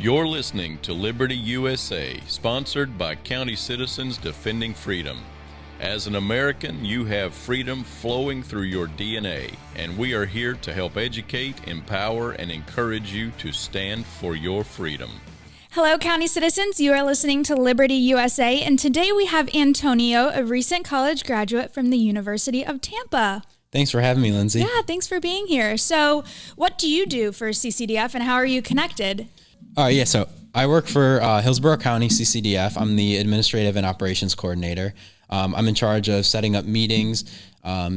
You're listening to Liberty USA, sponsored by County Citizens Defending Freedom. As an American, you have freedom flowing through your DNA, and we are here to help educate, empower, and encourage you to stand for your freedom. Hello, County Citizens. You are listening to Liberty USA, and today we have Antonio, a recent college graduate from the University of Tampa. Thanks for having me, Lindsay. Yeah, thanks for being here. So what do you do for CCDF, and how are you connected? So I work for Hillsborough County CCDF. I'm the Administrative and Operations Coordinator. I'm in charge of setting up meetings,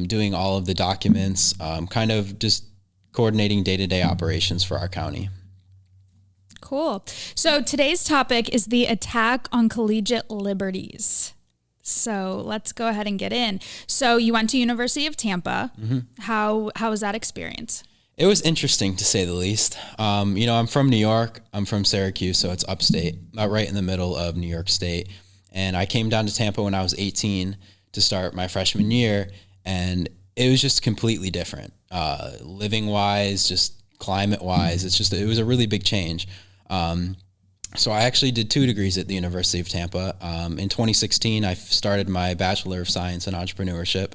doing all of the documents, kind of just coordinating day-to-day operations for our county. Cool. So today's topic is the attack on collegiate liberties. So let's go ahead and get in. So you went to University of Tampa. Mm-hmm. How was that experience? It was interesting, to say the least. I'm from New York. I'm from Syracuse, so it's upstate, right in the middle of New York State. And I came down to Tampa when I was 18 to start my freshman year, and it was just completely different. Living-wise, just climate-wise, it was a really big change. So I actually did 2 degrees at the University of Tampa. In 2016, I started my Bachelor of Science in Entrepreneurship,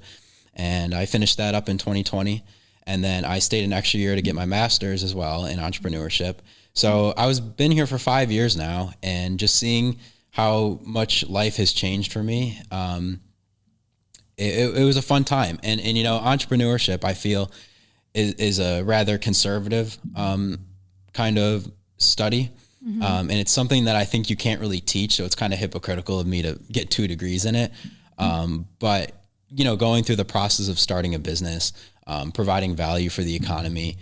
and I finished that up in 2020. And then I stayed an extra year to get my master's as well in entrepreneurship. So been here for 5 years now, and just seeing how much life has changed for me, it was a fun time. And entrepreneurship, I feel, is a rather conservative kind of study. Mm-hmm. And it's something that I think you can't really teach, so it's kind of hypocritical of me to get 2 degrees in it. But going through the process of starting a business, providing value for the economy,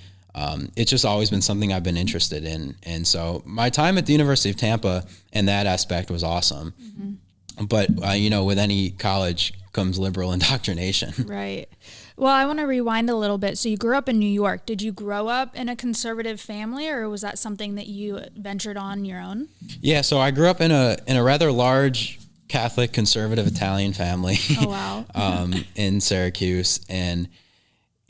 it's just always been something I've been interested in. And so my time at the University of Tampa in that aspect was awesome. Mm-hmm. But, with any college comes liberal indoctrination. Right. Well, I want to rewind a little bit. So you grew up in New York. Did you grow up in a conservative family, or was that something that you ventured on your own? Yeah, so I grew up in a rather large Catholic conservative Italian family. Oh, wow. In Syracuse. And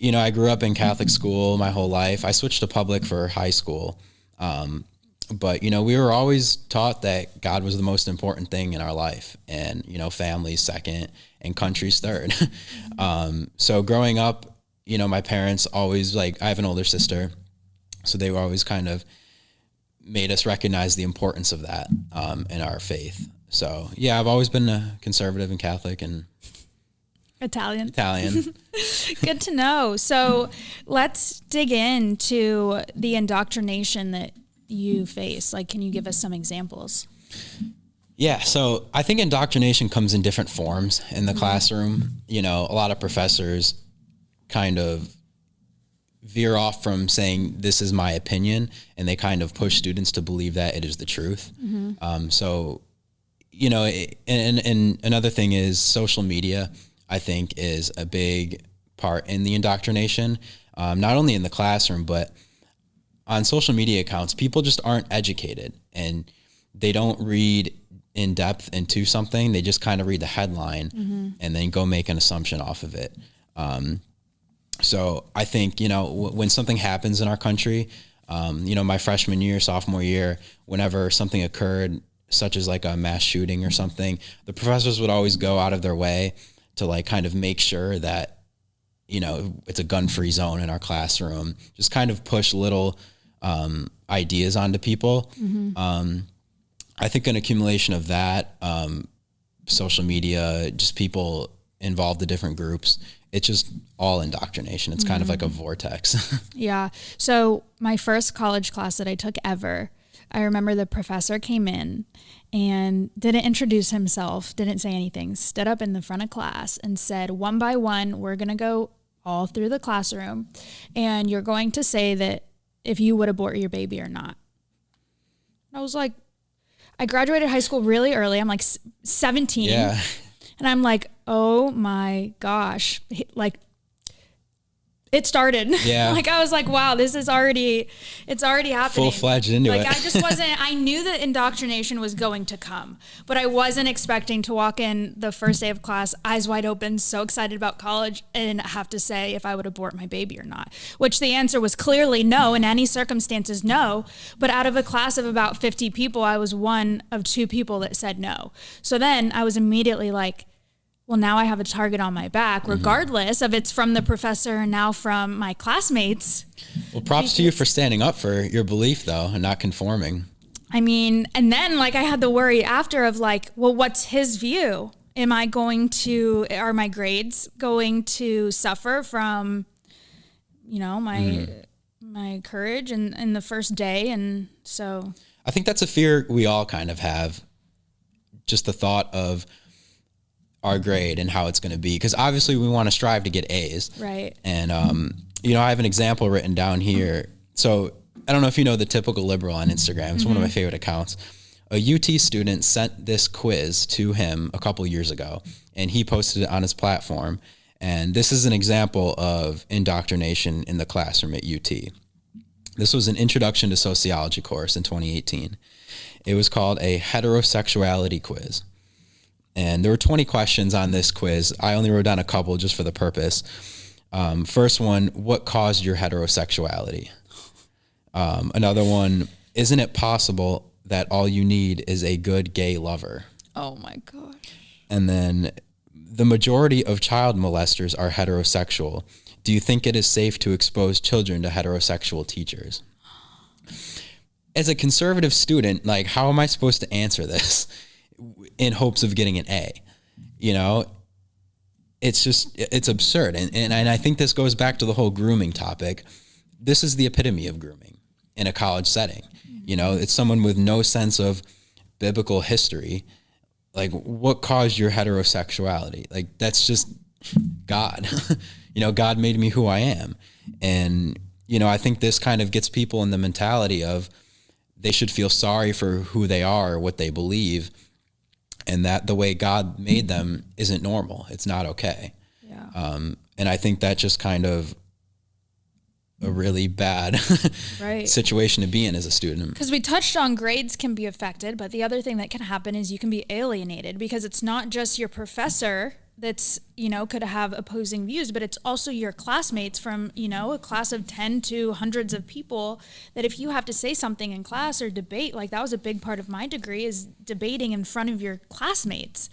I grew up in Catholic school my whole life. I switched to public for high school. But, we were always taught that God was the most important thing in our life, and, family's second and country's third. So growing up, my parents always, I have an older sister, so they were always kind of made us recognize the importance of that in our faith. So, yeah, I've always been a conservative and Catholic and Italian. Good to know. So let's dig into the indoctrination that you face. Can you give us some examples? Yeah, so I think indoctrination comes in different forms in the classroom. A lot of professors kind of veer off from saying, this is my opinion, and they kind of push students to believe that it is the truth. Mm-hmm. And another thing is social media, I think, is a big part in the indoctrination, not only in the classroom, but on social media accounts. People just aren't educated, and they don't read in depth into something. They just kind of read the headline, mm-hmm. and then go make an assumption off of it. So I think, when something happens in our country, my freshman year, sophomore year, whenever something occurred, such as a mass shooting or something, the professors would always go out of their way to kind of make sure that, it's a gun-free zone in our classroom, just kind of push little ideas onto people. Mm-hmm. I think an accumulation of that, social media, just people involved in different groups, it's just all indoctrination. It's kind of like a vortex. Yeah. So my first college class that I took ever, I remember the professor came in and didn't introduce himself, didn't say anything, stood up in the front of class and said, one by one, we're going to go all through the classroom, and you're going to say that if you would abort your baby or not. I was like, I graduated high school really early. I'm 17. Yeah. And I'm like, oh my gosh. it started. Yeah. Like I was like, wow, it's already happening. Full-fledged into it. Like I knew that indoctrination was going to come, but I wasn't expecting to walk in the first day of class, eyes wide open, so excited about college, and have to say if I would abort my baby or not, which the answer was clearly no. In any circumstances, no. But out of a class of about 50 people, I was one of 2 people that said no. So then I was immediately like, well, now I have a target on my back, regardless of it's from the professor and now from my classmates. Well, props to you for standing up for your belief, though, and not conforming. I mean, and then like I had the worry after of like, well, what's his view? Are my grades going to suffer from, my courage and the first day? And so I think that's a fear we all kind of have. Just the thought of our grade and how it's going to be, because obviously we want to strive to get A's. Right. And, I have an example written down here. So I don't know if you know the Typical Liberal on Instagram. It's one of my favorite accounts. A UT student sent this quiz to him a couple years ago, and he posted it on his platform. And this is an example of indoctrination in the classroom at UT. This was an Introduction to Sociology course in 2018. It was called a heterosexuality quiz. And there were 20 questions on this quiz. I only wrote down a couple just for the purpose. First one, what caused your heterosexuality? Another one, isn't it possible that all you need is a good gay lover? Oh my gosh. And then the majority of child molesters are heterosexual. Do you think it is safe to expose children to heterosexual teachers? As a conservative student, like, how am I supposed to answer this in hopes of getting an A? It's absurd. And I think this goes back to the whole grooming topic. This is the epitome of grooming in a college setting. It's someone with no sense of biblical history. Like, what caused your heterosexuality? Like, that's just God. God made me who I am. And, I think this kind of gets people in the mentality of they should feel sorry for who they are or what they believe, and that the way God made them isn't normal. It's not okay. Yeah. And I think that just kind of a really bad situation to be in as a student. Because we touched on grades can be affected, but the other thing that can happen is you can be alienated, because it's not just your professor that's, could have opposing views, but it's also your classmates from, a class of 10 to hundreds of people, that if you have to say something in class or debate, like that was a big part of my degree, is debating in front of your classmates,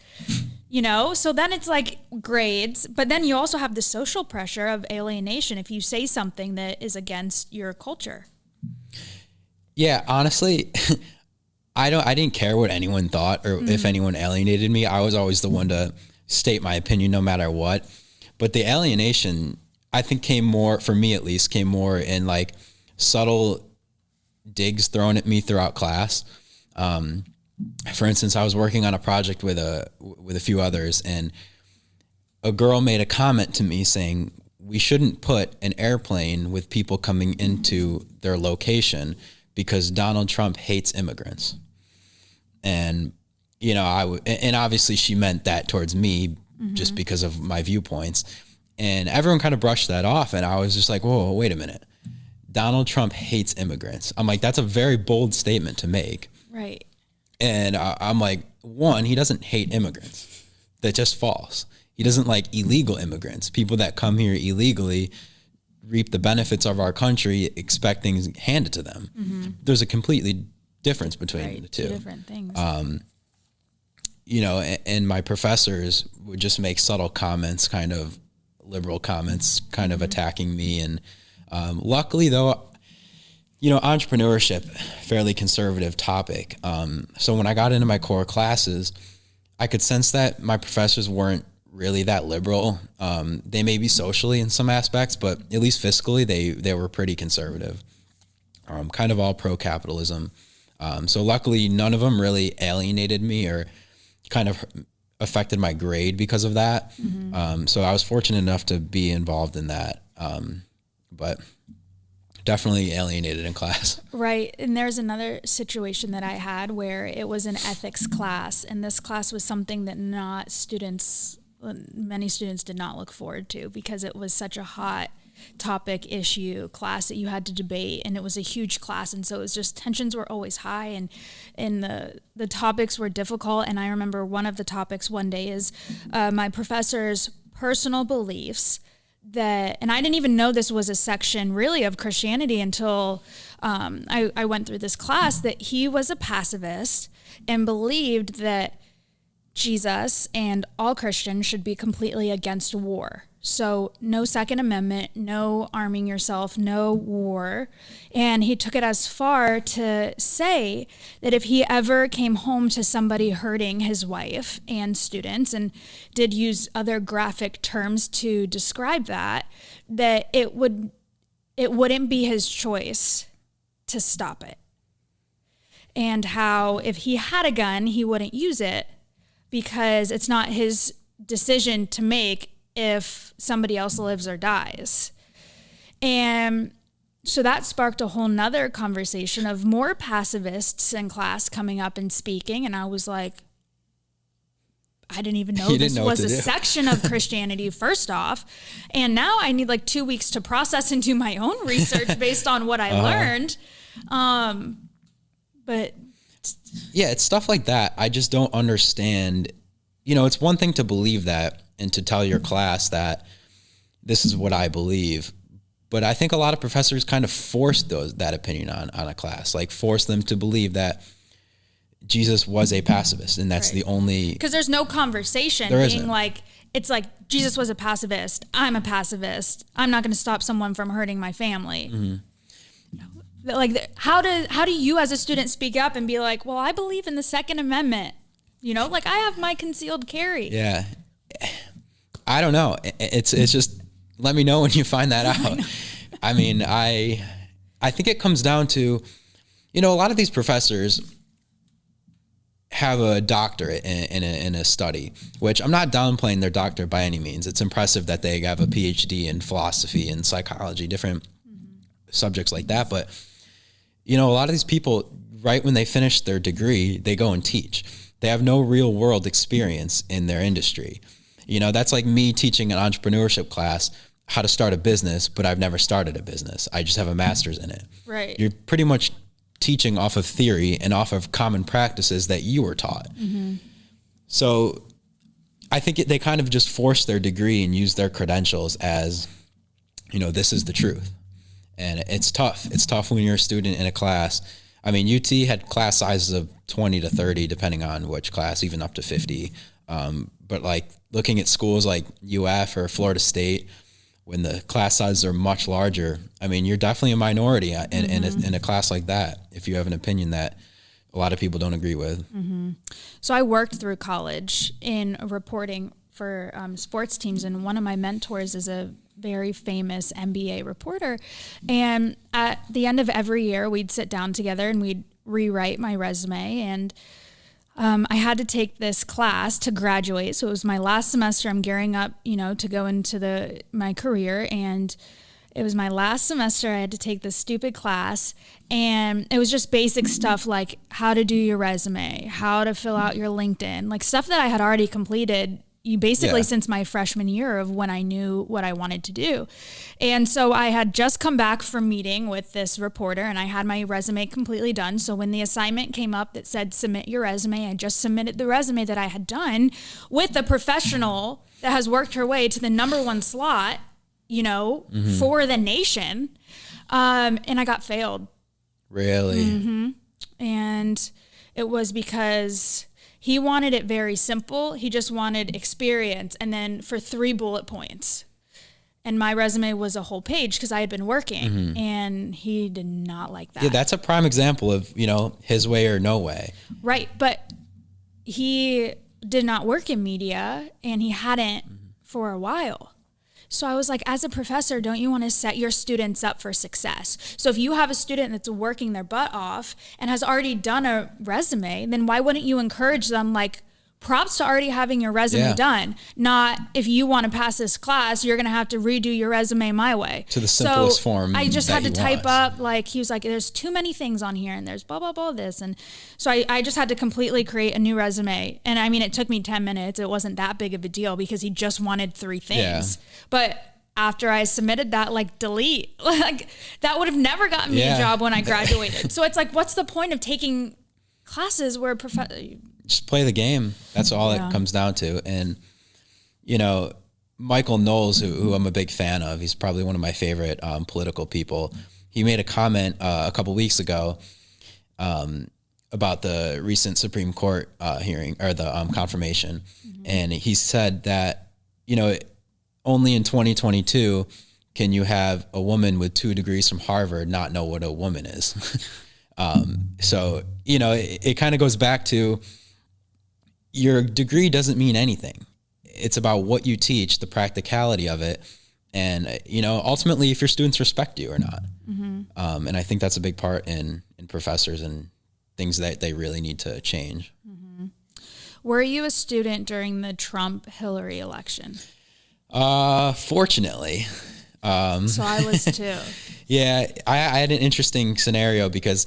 so then it's like grades, but then you also have the social pressure of alienation if you say something that is against your culture. Yeah, honestly, I didn't care what anyone thought or if anyone alienated me. I was always the one to state my opinion no matter what. But the alienation, I think, came more, for me at least, in like subtle digs thrown at me throughout class. For instance, I was working on a project with a few others, and a girl made a comment to me saying, we shouldn't put an airplane with people coming into their location because Donald Trump hates immigrants. And, and obviously she meant that towards me just because of my viewpoints. And everyone kind of brushed that off. And I was just like, whoa, wait a minute. Donald Trump hates immigrants. I'm like, that's a very bold statement to make. Right. And I'm like, one, he doesn't hate immigrants. That's just false. He doesn't like illegal immigrants, people that come here illegally, reap the benefits of our country, expect things handed to them. There's a completely difference between the two. Different things. And my professors would just make subtle comments, kind of liberal comments, kind of attacking me. And luckily, though, entrepreneurship, fairly conservative topic. So when I got into my core classes, I could sense that my professors weren't really that liberal. They may be socially in some aspects, but at least fiscally, they were pretty conservative, kind of all pro-capitalism. So luckily, none of them really alienated me or kind of affected my grade because of that. So I was fortunate enough to be involved in that. But definitely alienated in class. Right. And there's another situation that I had where it was an ethics class, and this class was something that many students did not look forward to, because it was such a hot topic, issue class that you had to debate, and it was a huge class, and so it was just tensions were always high, and the topics were difficult. And I remember one of the topics one day is my professor's personal beliefs and I didn't even know this was a section really of Christianity until I went through this class, that he was a pacifist and believed that Jesus and all Christians should be completely against war. So no Second Amendment, no arming yourself, no war. And he took it as far to say that if he ever came home to somebody hurting his wife and students, and did use other graphic terms to describe that it wouldn't be his choice to stop it. And how if he had a gun, he wouldn't use it because it's not his decision to make if somebody else lives or dies. And so that sparked a whole nother conversation of more pacifists in class coming up and speaking. And I was like, I didn't even know this was a section of Christianity, first off. And now I need like 2 weeks to process and do my own research based on what I learned. But yeah, it's stuff like that. I just don't understand. You know, it's one thing to believe that and to tell your class that this is what I believe. But I think a lot of professors kind of force that opinion on a class, like force them to believe that Jesus was a pacifist, and that's the only... Because there's no conversation being like, it's like, Jesus was a pacifist, I'm a pacifist, I'm not going to stop someone from hurting my family. Mm-hmm. Like, how do you as a student speak up and be like, well, I believe in the Second Amendment, you know, like I have my concealed carry. Yeah. I don't know. It's just, let me know when you find that out. I mean, I think it comes down to, you know, a lot of these professors have a doctorate in a study, which I'm not downplaying their doctorate by any means. It's impressive that they have a PhD in philosophy and psychology, different subjects like that. But, you know, a lot of these people, right when they finish their degree, they go and teach. They have no real world experience in their industry. You know, that's like me teaching an entrepreneurship class how to start a business, but I've never started a business. I just have a master's in it. Right. You're pretty much teaching off of theory and off of common practices that you were taught. Mm-hmm. So I think they kind of just force their degree and use their credentials as, you know, this is the truth. And it's tough. It's tough when you're a student in a class. I mean, UT had class sizes of 20 to 30, depending on which class, even up to 50. But like looking at schools like UF or Florida State, when the class sizes are much larger, I mean, you're definitely a minority in a class like that, if you have an opinion that a lot of people don't agree with. Mm-hmm. So I worked through college in reporting for sports teams, and one of my mentors is a very famous NBA reporter. And at the end of every year, we'd sit down together and we'd rewrite my resume. And I had to take this class to graduate. So it was my last semester. I'm gearing up, you know, to go into my career. And it was my last semester. I had to take this stupid class. And it was just basic stuff like how to do your resume, how to fill out your LinkedIn, like stuff that I had already completed since my freshman year of when I knew what I wanted to do. And so I had just come back from meeting with this reporter and I had my resume completely done. So when the assignment came up that said submit your resume, I just submitted the resume that I had done with a professional that has worked her way to the #1 slot, you know, for the nation. And I got failed. Really? Mm-hmm. And it was because he wanted it very simple. He just wanted experience and then for 3 bullet points. And my resume was a whole page because I had been working and he did not like that. Yeah, that's a prime example of, you know, his way or no way. Right. But he did not work in media and he hadn't for a while. So I was like, as a professor, don't you want to set your students up for success? So if you have a student that's working their butt off and has already done a resume, then why wouldn't you encourage them, like, props to already having your resume done, not if you want to pass this class, you're going to have to redo your resume my way. To the simplest form. I just had to type up, like, he was like, there's too many things on here and there's blah, blah, blah, this. And so I just had to completely create a new resume. And I mean, it took me 10 minutes. It wasn't that big of a deal because he just wanted 3 things. Yeah. But after I submitted that, like, delete. Like, that would have never gotten me a job when I graduated. So it's like, what's the point of taking classes where just play the game. That's all it comes down to. And, you know, Michael Knowles, who I'm a big fan of, he's probably one of my favorite political people. He made a comment a couple weeks ago about the recent Supreme Court hearing, or the confirmation. Mm-hmm. And he said that, you know, only in 2022 can you have a woman with 2 degrees from Harvard not know what a woman is. So, you know, it kind of goes back to, your degree doesn't mean anything. It's about what you teach, the practicality of it. And, you know, ultimately if your students respect you or not. Mm-hmm. And I think that's a big part in professors and things that they really need to change. Mm-hmm. Were you a student during the Trump-Hillary election? Fortunately. So I was too. Yeah, I had an interesting scenario because,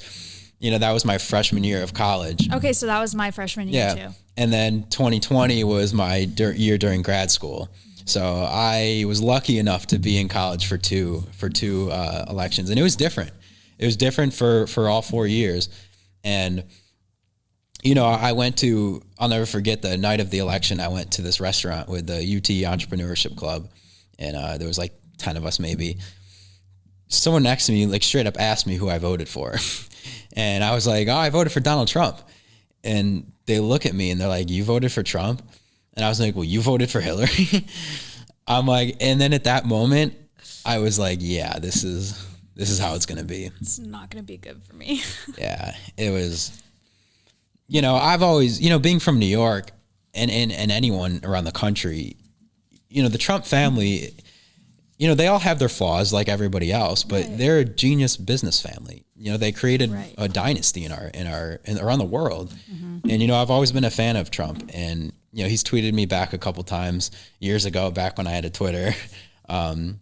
you know, that was my freshman year of college. Okay, so that was my freshman year too. And then 2020 was my year during grad school. So I was lucky enough to be in college for two elections, and it was different. It was different for all 4 years. And, you know, I'll never forget the night of the election. I went to this restaurant with the UT Entrepreneurship Club, and there was like 10 of us maybe. Someone next to me like straight up asked me who I voted for. And I was like, oh, I voted for Donald Trump. And they look at me and they're like, you voted for Trump? And I was like, well, you voted for Hillary? I'm like, and then at that moment, I was like, yeah, this is how it's going to be. It's not going to be good for me. Yeah, it was, you know, I've always, you know, being from New York and anyone around the country, you know, the Trump family, you know, they all have their flaws like everybody else, but they're a genius business family. You know, they created a dynasty around the world. Mm-hmm. And, you know, I've always been a fan of Trump, and, you know, he's tweeted me back a couple times years ago, back when I had a Twitter. And,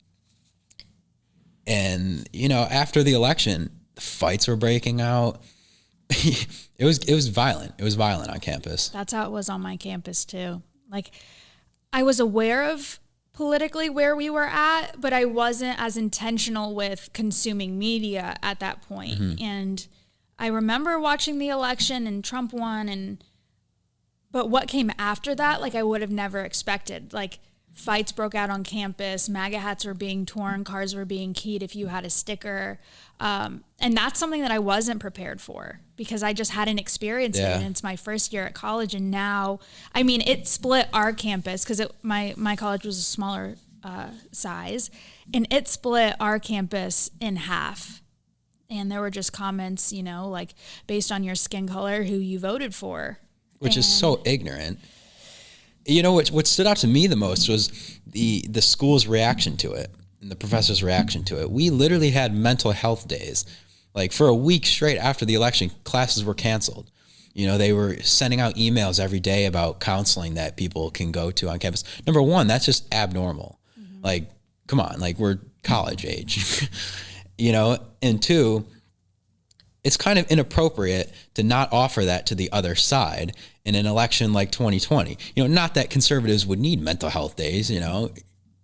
you know, after the election, the fights were breaking out. It was violent. It was violent on campus. That's how it was on my campus too. Like, I was aware of politically where we were at, but I wasn't as intentional with consuming media at that point. Mm-hmm. And I remember watching the election and Trump won, but what came after that, like, I would have never expected. Like, fights broke out on campus, MAGA hats were being torn, cars were being keyed if you had a sticker. And that's something that I wasn't prepared for because I just hadn't experienced it. And it's my first year at college. And now, I mean, it split our campus because my college was a smaller size, and it split our campus in half. And there were just comments, you know, like, based on your skin color, who you voted for. Which is so ignorant. You know, what stood out to me the most was the school's reaction to it and the professor's reaction to it. We literally had mental health days. Like, for a week straight after the election, classes were canceled. You know, they were sending out emails every day about counseling that people can go to on campus. Number one, that's just abnormal. Mm-hmm. Like, come on, like, we're college age, you know? And two, it's kind of inappropriate to not offer that to the other side in an election like 2020. You know, not that conservatives would need mental health days, you know.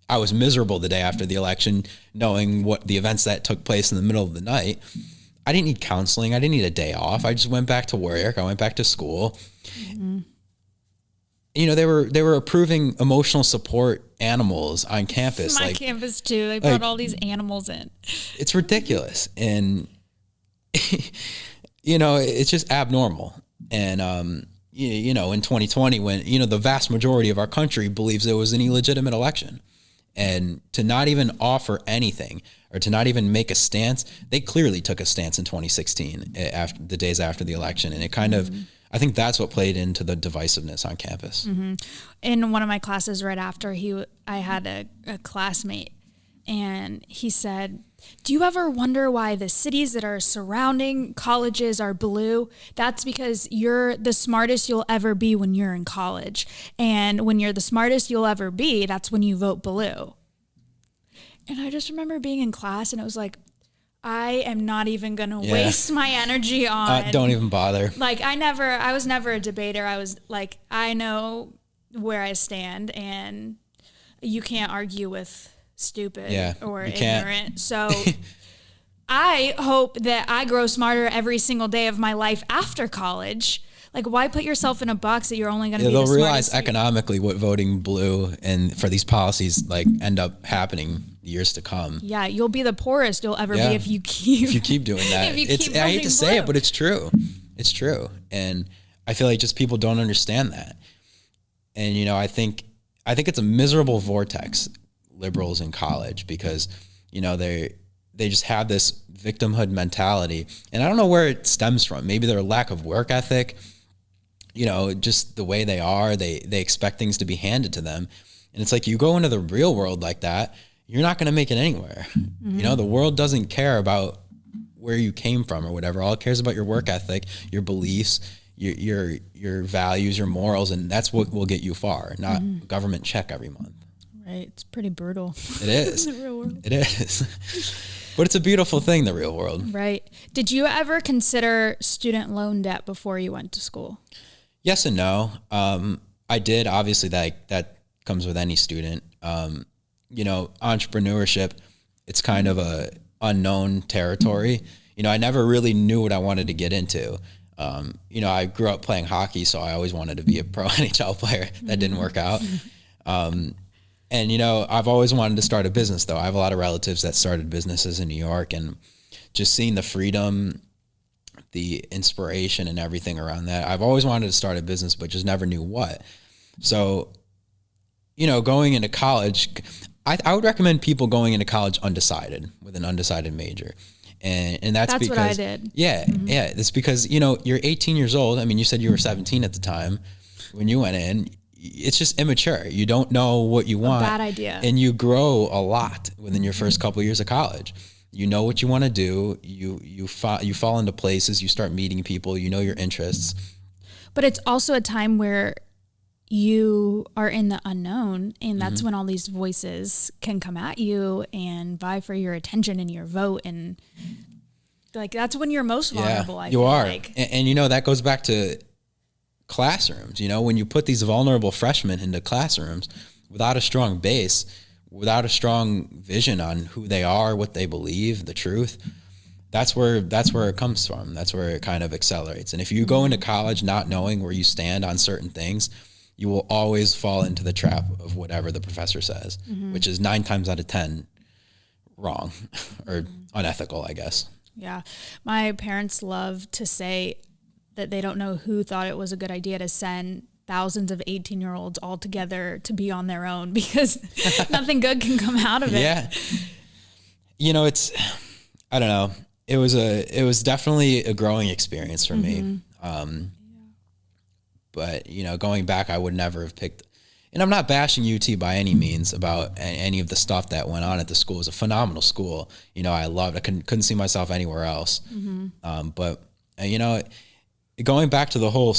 I was miserable the day after the election, knowing what the events that took place in the middle of the night. I didn't need counseling. I didn't need a day off. I just went back to work. I went back to school. Mm-hmm. You know, they were approving emotional support animals on campus. My campus too. They brought all these animals in. It's ridiculous. And, you know, it's just abnormal. And, you know, in 2020, when, you know, the vast majority of our country believes it was an illegitimate election, and to not even offer anything or to not even make a stance, they clearly took a stance in 2016 after the days after the election. And it kind of, I think that's what played into the divisiveness on campus. Mm-hmm. In one of my classes right after, I had a classmate, and he said, do you ever wonder why the cities that are surrounding colleges are blue? That's because you're the smartest you'll ever be when you're in college. And when you're the smartest you'll ever be, that's when you vote blue. And I just remember being in class, and it was like, I am not even going to waste my energy on. Don't even bother. Like, I was never a debater. I was like, I know where I stand, and you can't argue with stupid or you can't. ignorant. So I hope that I grow smarter every single day of my life after college. Like, why put yourself in a box that you're only going to be the they'll realize smartest? economically what voting blue and for these policies like end up happening years to come. Yeah, you'll be the poorest you'll ever be if you keep doing that. if you keep I hate to say blue. it, but it's true. It's true. And I feel like just people don't understand that. And, you know, I think it's a miserable vortex, liberals in college, because, you know, they just have this victimhood mentality. And I don't know where it stems from. Maybe their lack of work ethic, you know, just the way they are, they expect things to be handed to them. And it's like, you go into the real world like that, you're not going to make it anywhere. Mm-hmm. You know, the world doesn't care about where you came from or whatever. All it cares about your work ethic, your beliefs, your values, your morals. And that's what will get you far, not a government check every month. Right. It's pretty brutal. It is. The real world. It is. But it's a beautiful thing, the real world. Right. Did you ever consider student loan debt before you went to school? Yes and no. I did. Obviously, that comes with any student. You know, entrepreneurship, it's kind of a unknown territory. You know, I never really knew what I wanted to get into. You know, I grew up playing hockey, so I always wanted to be a pro NHL player. That didn't work out. And, you know, I've always wanted to start a business, though. I have a lot of relatives that started businesses in New York, and just seeing the freedom, the inspiration and everything around that. I've always wanted to start a business, but just never knew what. So, you know, going into college, I would recommend people going into college undecided, with an undecided major. And that's because, what I did. Yeah. Mm-hmm. Yeah. It's because, you know, you're 18 years old. I mean, you said you were 17 at the time when you went in. It's just immature. You don't know what you want. Bad idea. And you grow a lot within your first couple of years of college. You know what you want to do. You fall into places. You start meeting people. You know your interests. But it's also a time where you are in the unknown, and that's when all these voices can come at you and vie for your attention and your vote, and like that's when you're most vulnerable. I feel like. And you know that goes back to classrooms. You know, when you put these vulnerable freshmen into classrooms without a strong base, without a strong vision on who they are, what they believe, the truth, that's where it comes from. That's where it kind of accelerates. And if you go into college not knowing where you stand on certain things, you will always fall into the trap of whatever the professor says, which is 9 times out of 10 wrong or unethical, I guess. Yeah. My parents love to say that they don't know who thought it was a good idea to send thousands of 18-year-olds all together to be on their own, because nothing good can come out of it. Yeah. You know, I don't know. It was definitely a growing experience for me. But, you know, going back, I would never have picked, and I'm not bashing UT by any means about any of the stuff that went on at the school. It was a phenomenal school. You know, I loved it. I couldn't see myself anywhere else. But, you know, going back to the whole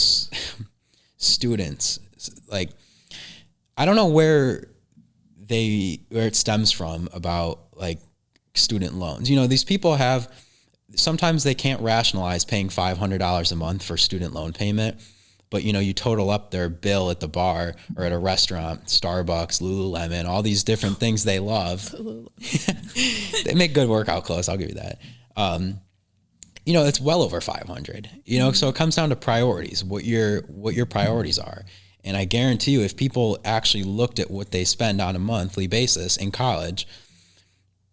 students, like, I don't know where it stems from about like student loans. You know, these people sometimes they can't rationalize paying $500 a month for student loan payment. But, you know, you total up their bill at the bar or at a restaurant, Starbucks, Lululemon, all these different things they love. They make good workout clothes. I'll give you that. You know, it's well over 500, you know, so it comes down to priorities, what your priorities are. And I guarantee you, if people actually looked at what they spend on a monthly basis in college,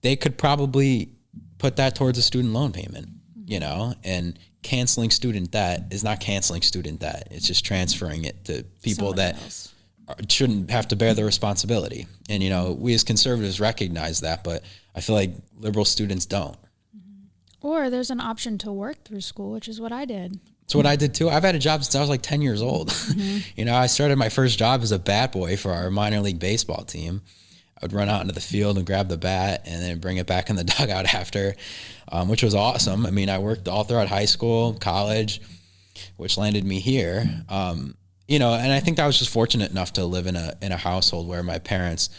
they could probably put that towards a student loan payment, you know, and canceling student debt is not canceling student debt. It's just transferring it to people that shouldn't have to bear the responsibility. And, you know, we as conservatives recognize that, but I feel like liberal students don't. Or there's an option to work through school, which is what I did. It's what I did too. I've had a job since I was like 10 years old. You know, I started my first job as a bat boy for our minor league baseball team. I would run out into the field and grab the bat and then bring it back in the dugout after, which was awesome. I mean, I worked all throughout high school, college, which landed me here. You know, and I think I was just fortunate enough to live in a household where my parents,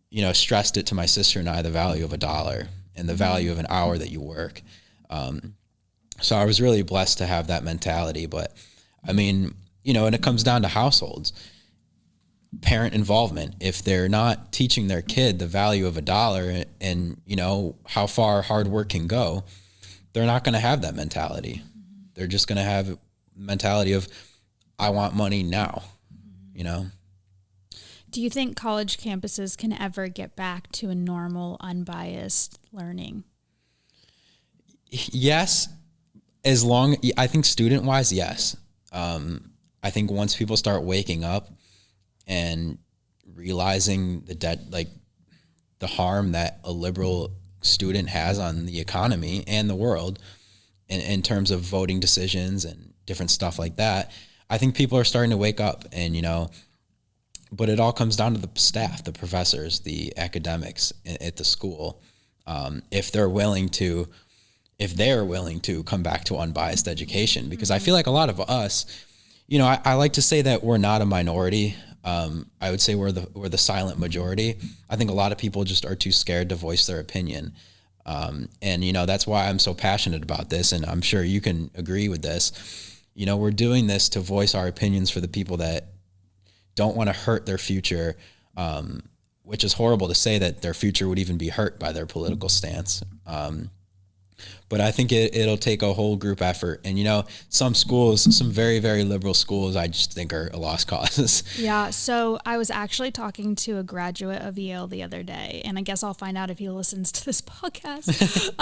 you know, stressed it to my sister and I, the value of $1 and the value of an hour that you work. So I was really blessed to have that mentality. But I mean, you know, and it comes down to households. parent involvement. If they're not teaching their kid the value of $1 and you know, how far hard work can go, they're not going to have that mentality. They're just going to have a mentality of, I want money now, you know? Do you think college campuses can ever get back to a normal, unbiased learning? Yes. I think student wise, yes. I think once people start waking up and realizing the harm that a liberal student has on the economy and the world in terms of voting decisions and different stuff like that, I think people are starting to wake up. And, you know, but it all comes down to the staff, the professors, the academics at the school. If they're willing to come back to unbiased education, because I feel like a lot of us, you know, I like to say that we're not a minority. I would say we're the silent majority. I think a lot of people just are too scared to voice their opinion. And, you know, that's why I'm so passionate about this. And I'm sure you can agree with this. You know, we're doing this to voice our opinions for the people that don't want to hurt their future, which is horrible to say that their future would even be hurt by their political stance. But I think it'll take a whole group effort. And, you know, some schools, some very, very liberal schools, I just think are a lost cause. Yeah. So I was actually talking to a graduate of Yale the other day, and I guess I'll find out if he listens to this podcast.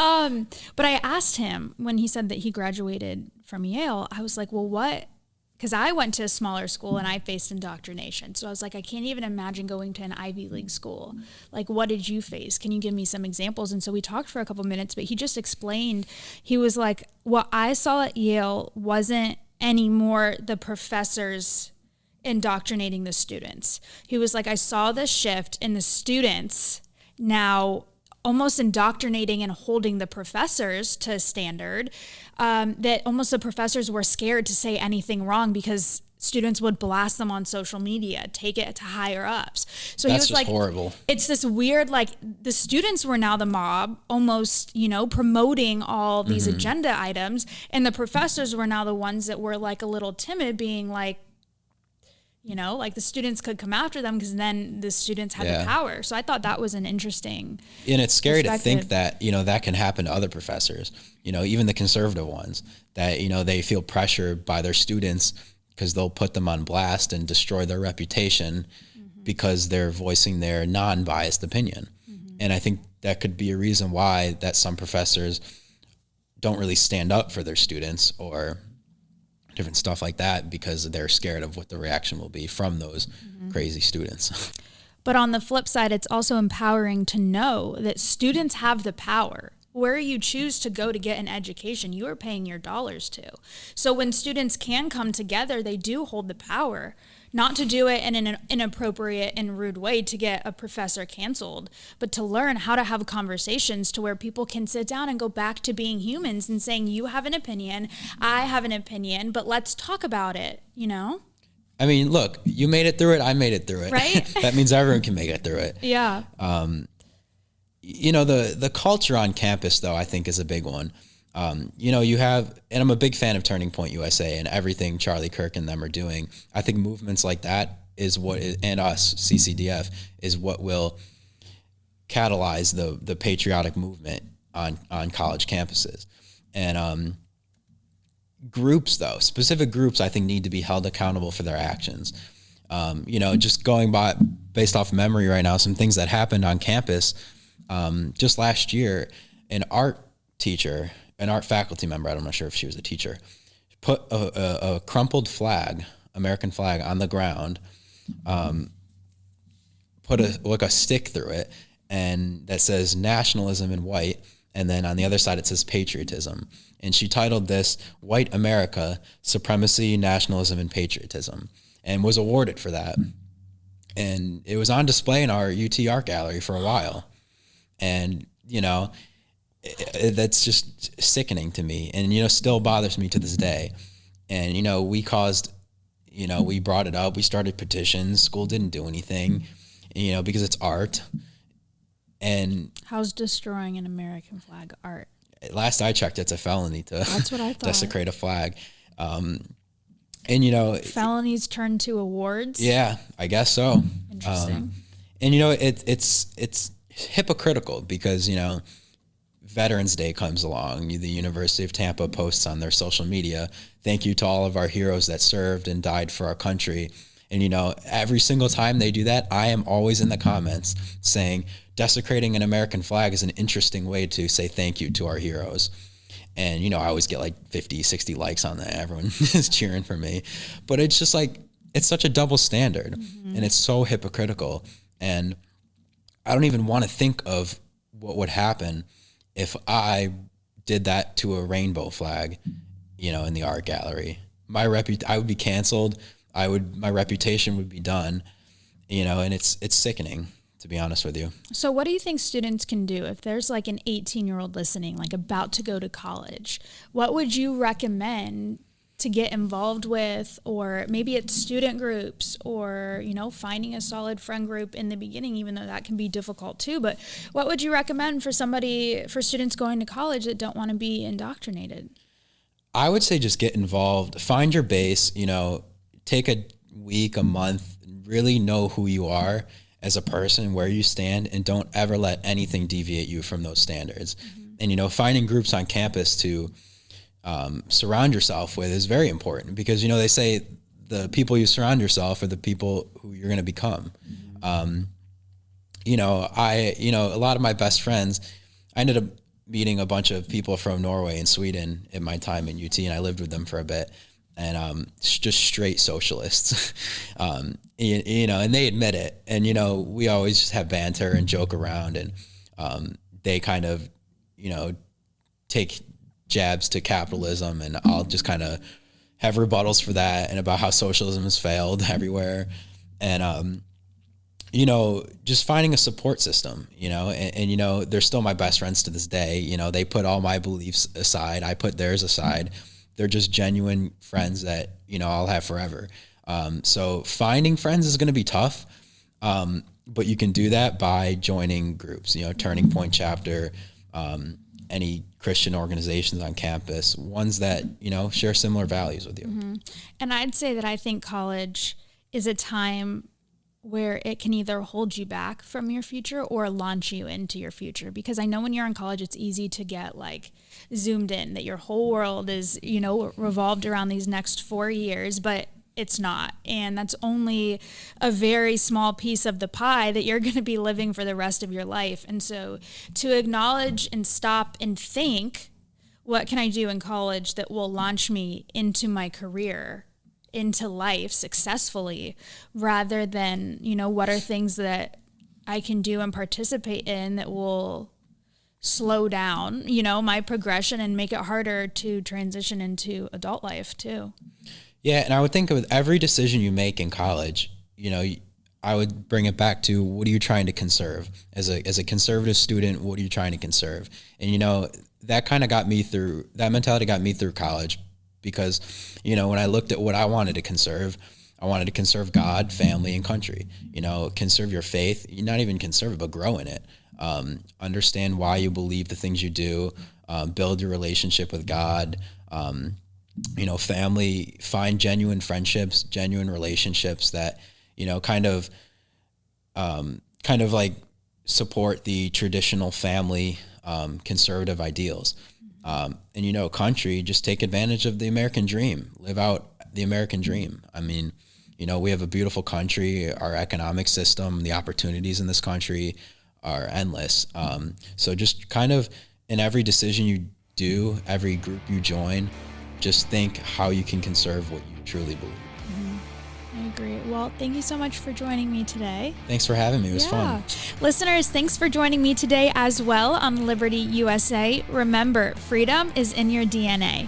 But I asked him when he said that he graduated from Yale, I was like, well, what? Because I went to a smaller school and I faced indoctrination. So I was like, I can't even imagine going to an Ivy League school. Like, what did you face? Can you give me some examples? And so we talked for a couple minutes, but he just explained, he was like, what I saw at Yale wasn't anymore the professors indoctrinating the students. He was like, I saw the shift in the students now almost indoctrinating and holding the professors to standard, that almost the professors were scared to say anything wrong because students would blast them on social media, take it to higher ups. So That's he was like, horrible. It's this weird, like the students were now the mob, almost, you know, promoting all these agenda items. And the professors were now the ones that were like a little timid, being like, you know, like the students could come after them because then the students had the power. So I thought that was an interesting And it's scary to think that, you know, that can happen to other professors, you know, even the conservative ones, that, you know, they feel pressured by their students because they'll put them on blast and destroy their reputation because they're voicing their non-biased opinion. And I think that could be a reason why that some professors don't really stand up for their students or different stuff like that, because they're scared of what the reaction will be from those crazy students. But on the flip side, it's also empowering to know that students have the power. Where you choose to go to get an education, you are paying your dollars to. So when students can come together, they do hold the power, not to do it in an inappropriate and rude way to get a professor canceled, but to learn how to have conversations to where people can sit down and go back to being humans and saying, you have an opinion, I have an opinion, but let's talk about it, you know? I mean, look, you made it through it, I made it through it. Right? That means everyone can make it through it. Yeah. You know, the culture on campus, though, I think is a big one. You know, you have, and I'm a big fan of Turning Point USA and everything Charlie Kirk and them are doing. I think movements like that is what, and us, CCDF, is what will catalyze the patriotic movement on college campuses. And groups, though, specific groups, I think need to be held accountable for their actions. You know, just going by, based off memory right now, some things that happened on campus. Just last year, an art teacher, an art faculty member, I'm not sure if she was a teacher, put a crumpled flag, American flag, on the ground, put a stick through it, and that says nationalism in white, and then on the other side it says patriotism. And she titled this "White America: Supremacy, Nationalism, and Patriotism," and was awarded for that. And it was on display in our UT Art Gallery for a while. And, you know, that's just sickening to me, and, you know, still bothers me to this day. And, you know, we brought it up. We started petitions. School didn't do anything, you know, because it's art. And how's destroying an American flag art? Last I checked, it's a felony to That's what I thought. desecrate a flag. And And, felonies turn to awards. Yeah, I guess so. Interesting. And, it's hypocritical because, Veterans Day comes along. The University of Tampa posts on their social media, thank you to all of our heroes that served and died for our country. And, every single time they do that, I am always in the comments saying desecrating an American flag is an interesting way to say thank you to our heroes. And, I always get like 50, 60 likes on that. Everyone is cheering for me. But it's just like, it's such a double standard and it's so hypocritical. And I don't even want to think of what would happen if I did that to a rainbow flag, in the art gallery. I would be canceled. My reputation would be done, and it's sickening, to be honest with you. So what do you think students can do if there's like an 18-year-old listening, like about to go to college? What would you recommend to get involved with? Or maybe it's student groups or, finding a solid friend group in the beginning, even though that can be difficult too. But what would you recommend for students going to college that don't want to be indoctrinated? I would say just get involved, find your base, take a week, a month, really know who you are as a person, where you stand, and don't ever let anything deviate you from those standards. And, finding groups on campus to surround yourself with is very important because, they say the people you surround yourself are the people who you're going to become. A lot of my best friends, I ended up meeting a bunch of people from Norway and Sweden in my time in UT, and I lived with them for a bit. And just straight socialists, and they admit it. And, we always just have banter and joke around, and they kind of, take jabs to capitalism, and I'll just kind of have rebuttals for that and about how socialism has failed everywhere. And, just finding a support system, and they're still my best friends to this day. They put all my beliefs aside. I put theirs aside. They're just genuine friends that, I'll have forever. So finding friends is going to be tough. But you can do that by joining groups, Turning Point Chapter, any Christian organizations on campus, ones that, share similar values with you. And I'd say that I think college is a time where it can either hold you back from your future or launch you into your future. Because I know when you're in college, it's easy to get like zoomed in, that your whole world is, revolved around these next 4 years, but it's not. And that's only a very small piece of the pie that you're going to be living for the rest of your life. And so to acknowledge and stop and think, what can I do in college that will launch me into my career, into life successfully, rather than, what are things that I can do and participate in that will slow down, my progression and make it harder to transition into adult life too. Yeah. And I would think with every decision you make in college, I would bring it back to, what are you trying to conserve? As a conservative student, what are you trying to conserve? And, that mentality got me through college. Because, when I looked at what I wanted to conserve God, family, and country. Conserve your faith. You not even conserve it, but grow in it. Understand why you believe the things you do. Build your relationship with God. Family. Find genuine friendships, genuine relationships that kind of like support the traditional family conservative ideals. And country, just take advantage of the American dream, live out the American dream. I mean, we have a beautiful country, our economic system, the opportunities in this country are endless. So just kind of in every decision you do, every group you join, just think how you can conserve what you truly believe. I agree. Well, thank you so much for joining me today. Thanks for having me. It was fun. Listeners, thanks for joining me today as well on Liberty USA. Remember, freedom is in your DNA.